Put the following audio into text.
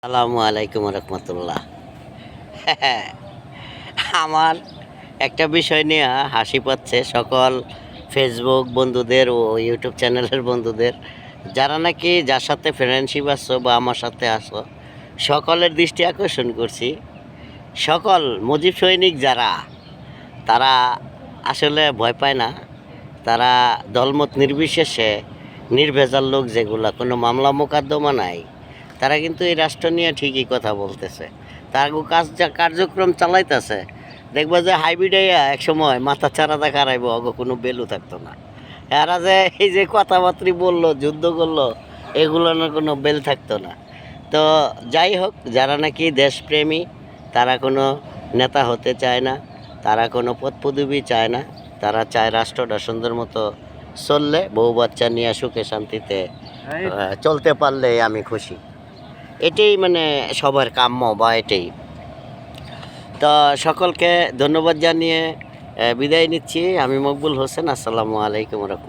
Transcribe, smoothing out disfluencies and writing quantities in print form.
আসসালামু আলাইকুম রহমতুল্লাহ। আমার একটা বিষয় নিয়ে হাসি পাচ্ছে সকল ফেসবুক বন্ধুদের ও ইউটিউব চ্যানেলের বন্ধুদের, যারা নাকি যার সাথে ফ্রেন্ডশিপ আসছো বা আমার সাথে আসো, সকলের দৃষ্টি আকর্ষণ করছি। সকল মুজিব সৈনিক যারা, তারা আসলে ভয় পায় না। তারা দলমত নির্বিশেষে নির্ভেজাল লোক, যেগুলা কোনো মামলা মোকদ্দমা নাই, তারা কিন্তু এই রাষ্ট্র নিয়ে ঠিকই কথা বলতেছে। তার কার্যক্রম চালাইতেছে। দেখবা যে হাইব্রিডাইয়া এক সময় মাথা চারা দেখা হারাইব, অগো কোনো বেলু থাকতো না। এরা যে এই যে কথাবার্তা বললো, যুদ্ধ করলো, এগুলোর কোনো বেল থাকতো না। তো যাই হোক, যারা নাকি দেশপ্রেমী, তারা কোনো নেতা হতে চায় না, তারা কোনো পদ পদবি চায় না। তারা চায় রাষ্ট্রটা সুন্দর মতো চললে, বউ বাচ্চা নিয়ে সুখে শান্তিতে চলতে পারলে আমি খুশি। এটাই মানে সবার কাম্য, বা এটাই। তো সকলকে ধন্যবাদ জানিয়ে বিদায় নিচ্ছি। আমি মকবুল হোসেন। আসসালামু আলাইকুম।